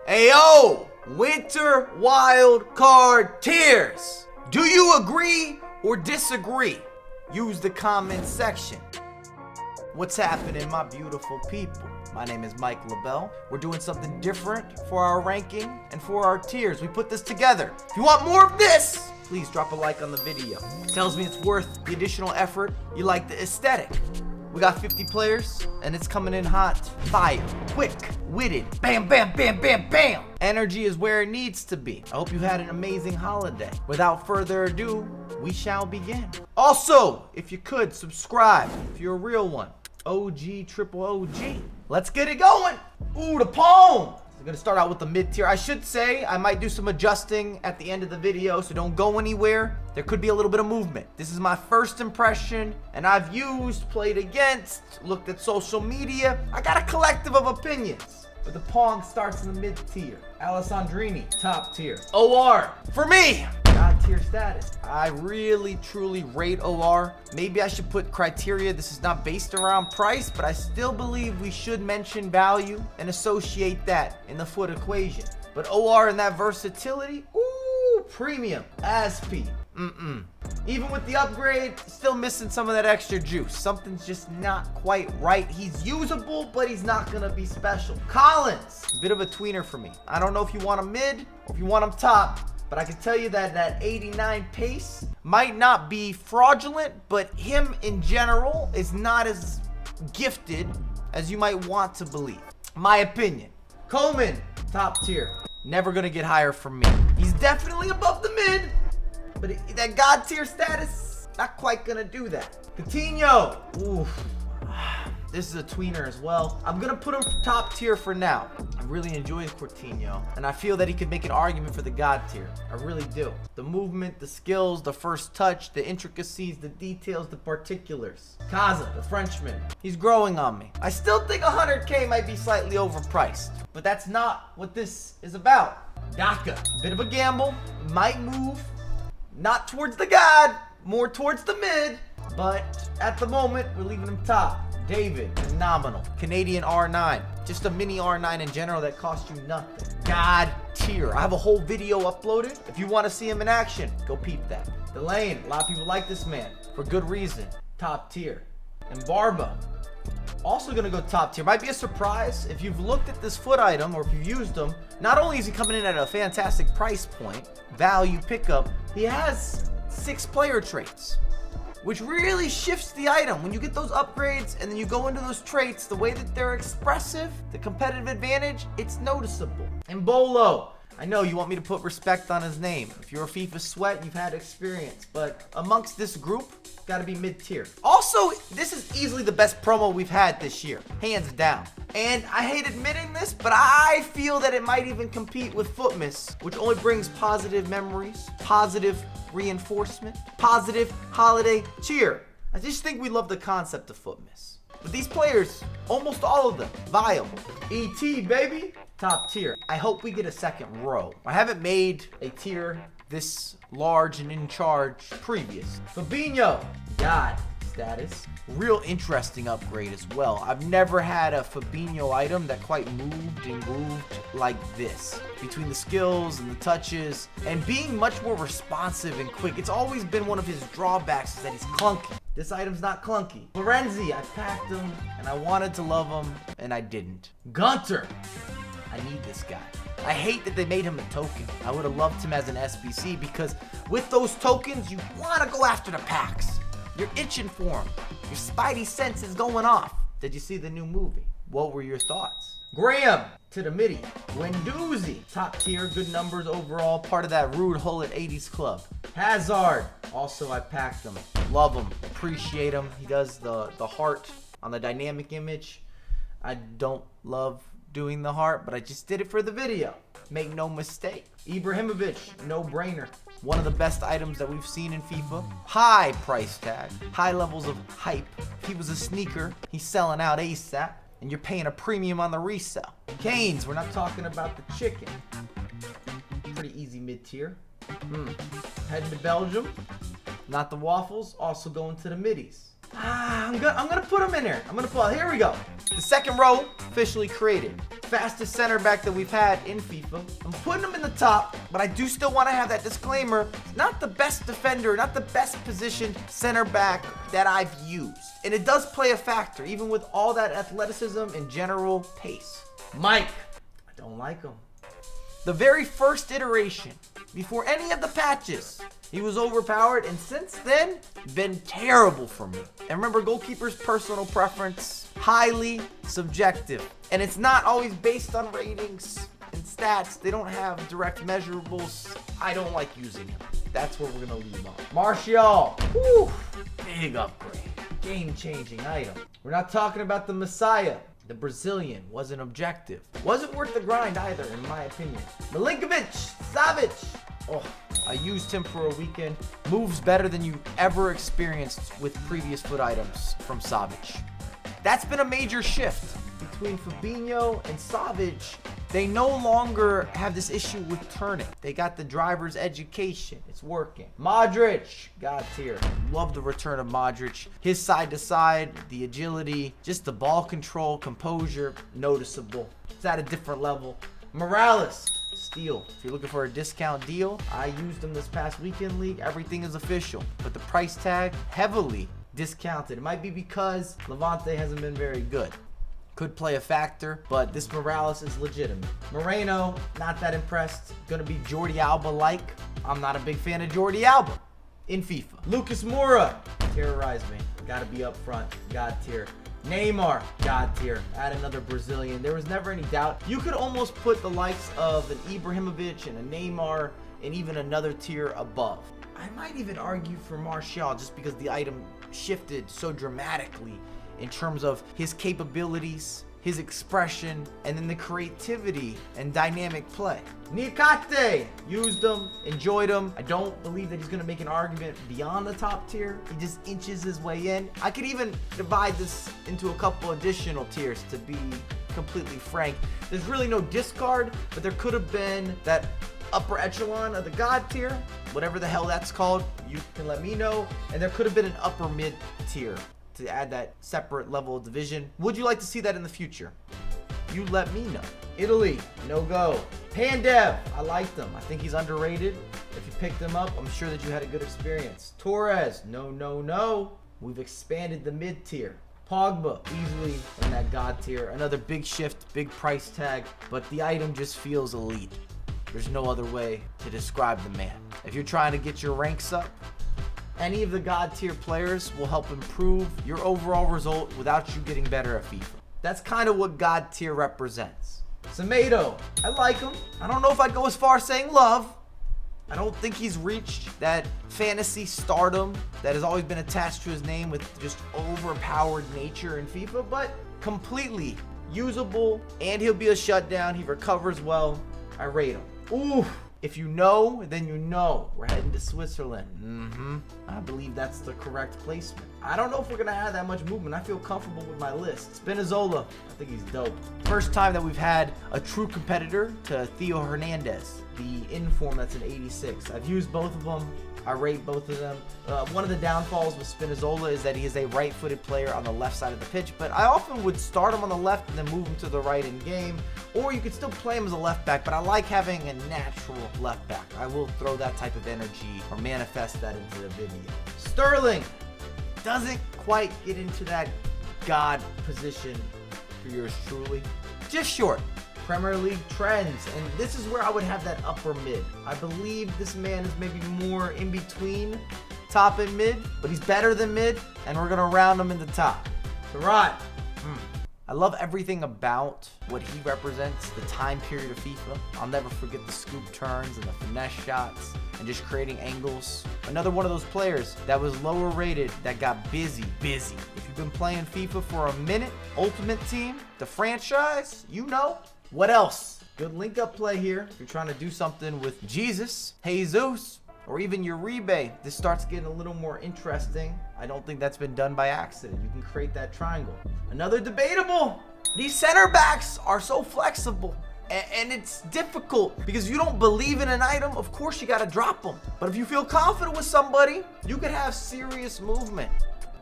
Ayo, winter wild card tiers. Do you agree or disagree? Use the comment section. What's happening, my beautiful people? My name is LaBelle. We're doing something different for our ranking and for our tiers. We put this together. If you want more of this, please drop a like on the video. It tells me it's worth the additional effort. You like the aesthetic. We got 50 players, and it's coming in hot. Fire, quick, witted, bam, bam, bam, bam, bam. Energy is where it needs to be. I hope you had an amazing holiday. Without further ado, we shall begin. Also, if you could, subscribe if you're a real one. OG, triple OG. Let's get it going. Ooh, the palm. I'm gonna start out with the mid tier. I should say I might do some adjusting at the end of the video, so don't go anywhere. There could be a little bit of movement. This is my first impression, and I've used, played against, looked at social media. I got a collective of opinions. But the Pong starts in the mid tier. Alessandrini, top tier. OR, for me, God tier status. I really, truly rate OR. Maybe I should put criteria. This is not based around price, but I still believe we should mention value and associate that in the foot equation. But OR and that versatility, ooh, premium. ASP, Even with the upgrade, still missing some of that extra juice. Something's just not quite right. He's usable, but he's not gonna be special. Collins, a bit of a tweener for me. I don't know if you want him mid or if you want him top, but I can tell you that that 89 pace might not be fraudulent, but him in general is not as gifted as you might want to believe. My opinion. Coleman, top tier. Never gonna get higher from me. He's definitely above the mid, but that God tier status, not quite gonna do that. Coutinho, oof. This is a tweener as well. I'm gonna put him top tier for now. I really enjoy Coutinho, and I feel that he could make an argument for the God tier. I really do. The movement, the skills, the first touch, the intricacies, the details, the particulars. Kaza, the Frenchman, he's growing on me. I still think 100K might be slightly overpriced, but that's not what this is about. Daka, bit of a gamble, might move, not towards the God, more towards the mid, but at the moment, we're leaving him top. David, phenomenal. Canadian R9. Just a mini R9 in general that costs you nothing. God tier. I have a whole video uploaded. If you want to see him in action, go peep that. Delane, a lot of people like this man for good reason. Top tier. And Barba, also gonna go top tier. Might be a surprise if you've looked at this foot item or if you've used them. Not only is he coming in at a fantastic price point, value pickup, he has 6 player traits, which really shifts the item. When you get those upgrades and then you go into those traits, the way that they're expressive, the competitive advantage, it's noticeable. And Bolo, I know you want me to put respect on his name. If you're a FIFA sweat, you've had experience, but amongst this group, gotta be mid-tier. Also, this is easily the best promo we've had this year, hands down. And I hate admitting this, but I feel that it might even compete with Footmas, which only brings positive memories, positive reinforcement, positive holiday cheer. I just think we love the concept of Footmas. But these players, almost all of them, viable. ET, baby, top tier. I hope we get a second row. I haven't made a tier this large and in charge previous. Fabinho, God status. Real interesting upgrade as well. I've never had a Fabinho item that quite moved and grooved like this. Between the skills and the touches and being much more responsive and quick. It's always been one of his drawbacks is that he's clunky. This item's not clunky. Florenzi, I packed him and I wanted to love him and I didn't. Gunter, I need this guy. I hate that they made him a token. I would have loved him as an SBC because with those tokens, you want to go after the packs. You're itching for them. Your spidey sense is going off. Did you see the new movie? What were your thoughts? Graham to the midi. Guendouzi, top tier, good numbers overall, part of that rude Hullet 80s club. Hazard, also I packed him. Love him, appreciate him. He does the heart on the dynamic image. I don't love doing the heart, but I just did it for the video. Make no mistake. Ibrahimovic, no brainer. One of the best items that we've seen in FIFA. High price tag, high levels of hype. If he was a sneaker, he's selling out ASAP, and you're paying a premium on the resale. Canes, we're not talking about the chicken. Pretty easy mid-tier. Heading to Belgium. Not the waffles, also going to the middies. I'm gonna put them in there. Here we go. The second row officially created. Fastest center back that we've had in FIFA. I'm putting him in the top, but I do still want to have that disclaimer. Not the best defender, not the best positioned center back that I've used. And it does play a factor, even with all that athleticism and general pace. Mike, I don't like him. The very first iteration, before any of the patches, he was overpowered, and since then, been terrible for me. And remember, goalkeeper's personal preference, highly subjective. And it's not always based on ratings and stats. They don't have direct measurables. I don't like using him. That's where we're gonna leave off. Martial, whew, big upgrade. Game-changing item. We're not talking about the Messiah. The Brazilian wasn't objective. Wasn't worth the grind either, in my opinion. Malinkovic Savage. Oh, I used him for a weekend. Moves better than you ever experienced with previous foot items from Savage. That's been a major shift between Fabinho and Savage. They no longer have this issue with turning. They got the driver's education. It's working. Modric, God tier. Love the return of Modric. His side to side, the agility, just the ball control, composure, noticeable. It's at a different level. Morales, steal. If you're looking for a discount deal, I used them this past weekend league. Everything is official, but the price tag heavily discounted. It might be because Levante hasn't been very good. Could play a factor, but this Morales is legitimate. Moreno, not that impressed. Gonna be Jordi Alba-like. I'm not a big fan of Jordi Alba in FIFA. Lucas Moura, terrorize me. Gotta be up front. God tier. Neymar, God tier. Add another Brazilian. There was never any doubt. You could almost put the likes of an Ibrahimovic and a Neymar and even another tier above. I might even argue for Martial just because the item shifted so dramatically in terms of his capabilities, his expression, and then the creativity and dynamic play. Niakate, used him, enjoyed him. I don't believe that he's gonna make an argument beyond the top tier. He just inches his way in. I could even divide this into a couple additional tiers, to be completely frank. There's really no discard, but there could have been that upper echelon of the God tier, whatever the hell that's called, you can let me know. And there could have been an upper mid tier to add that separate level of division. Would you like to see that in the future? You let me know. Italy, no go. Pandev, I liked him. I think he's underrated. If you picked him up, I'm sure that you had a good experience. Torres, no. We've expanded the mid tier. Pogba, easily in that God tier. Another big shift, big price tag, but the item just feels elite. There's no other way to describe the man. If you're trying to get your ranks up, any of the God tier players will help improve your overall result without you getting better at FIFA. That's kind of what God tier represents. Samado, I like him. I don't know if I'd go as far as saying love. I don't think he's reached that fantasy stardom that has always been attached to his name with just overpowered nature in FIFA, but completely usable, and he'll be a shutdown. He recovers well. I rate him. Ooh. If you know, then you know. We're heading to Switzerland. I believe that's the correct placement. I don't know if we're going to have that much movement. I feel comfortable with my list. Spinazzola, I think he's dope. First time that we've had a true competitor to Theo Hernandez, the inform that's an 86. I've used both of them. I rate both of them. One of the downfalls with Spinazzola is that he is a right-footed player on the left side of the pitch, but I often would start him on the left and then move him to the right in game, or you could still play him as a left back, but I like having a natural left back. I will throw that type of energy or manifest that into the video. Sterling doesn't quite get into that God position for yours truly. Just short. Premier League trends, and this is where I would have that upper mid. I believe this man is maybe more in between top and mid, but he's better than mid, and we're gonna round him in the top. Right. I love everything about what he represents, the time period of FIFA. I'll never forget the scoop turns and the finesse shots and just creating angles. Another one of those players that was lower rated that got busy. If you've been playing FIFA for a minute, Ultimate Team, the franchise, you know. What else? Good link up play here. If you're trying to do something with Jesus, or even Uribe, this starts getting a little more interesting. I don't think that's been done by accident. You can create that triangle. Another debatable. These center backs are so flexible. And it's difficult because if you don't believe in an item, of course you got to drop them. But if you feel confident with somebody, you could have serious movement.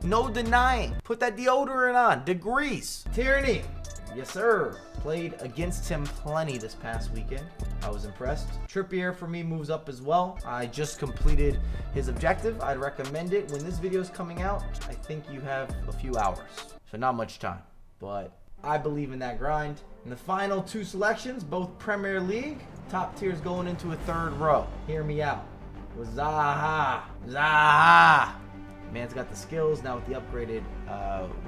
No denying. Put that deodorant on. Degrees. Tierney. Yes, sir. Played against him plenty this past weekend. I was impressed. Trippier for me moves up as well. I just completed his objective. I'd recommend it. When this video is coming out, I think you have a few hours. So not much time, but I believe in that grind. And the final two selections, both Premier League. Top tiers going into a third row. Hear me out. Zaha. Man's got the skills now with the upgraded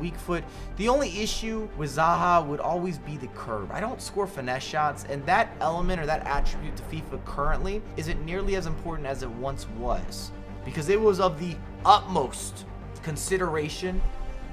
weak foot. The only issue with Zaha would always be the curve. I don't score finesse shots, and that element or that attribute to FIFA currently isn't nearly as important as it once was, because it was of the utmost consideration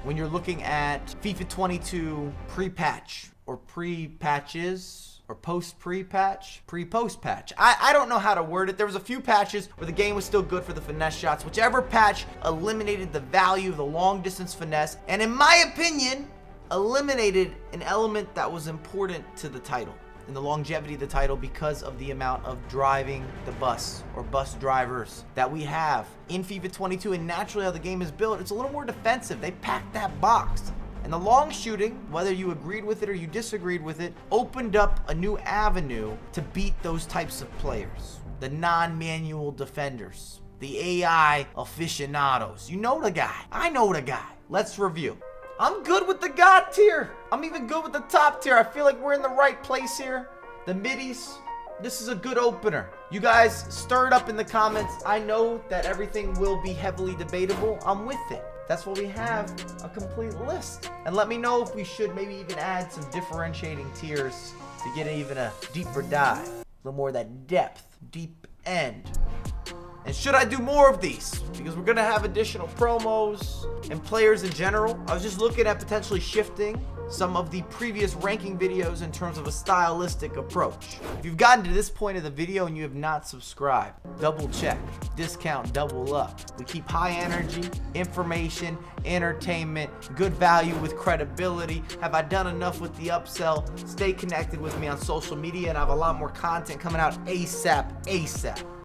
when you're looking at FIFA 22 pre-patch or pre-patches. Or post pre-patch? Pre-post patch. I don't know how to word it. There was a few patches where the game was still good for the finesse shots. Whichever patch eliminated the value of the long distance finesse, and in my opinion, eliminated an element that was important to the title and the longevity of the title because of the amount of driving the bus or bus drivers that we have in FIFA 22. And naturally how the game is built, it's a little more defensive. They packed that box. And the long shooting, whether you agreed with it or you disagreed with it, opened up a new avenue to beat those types of players. The non-manual defenders, the AI aficionados. You know the guy. I know the guy. Let's review. I'm good with the God tier. I'm even good with the top tier. I feel like we're in the right place here. The middies. This is a good opener. You guys stir it up in the comments. I know that everything will be heavily debatable. I'm with it. That's why we have a complete list. And let me know if we should maybe even add some differentiating tiers to get even a deeper dive. A little more of that depth, deep end. And should I do more of these? Because we're gonna have additional promos and players in general. I was just looking at potentially shifting some of the previous ranking videos in terms of a stylistic approach. If you've gotten to this point of the video and you have not subscribed, double check, discount, double up. We keep high energy, information, entertainment, good value with credibility. Have I done enough with the upsell? Stay connected with me on social media, and I have a lot more content coming out ASAP.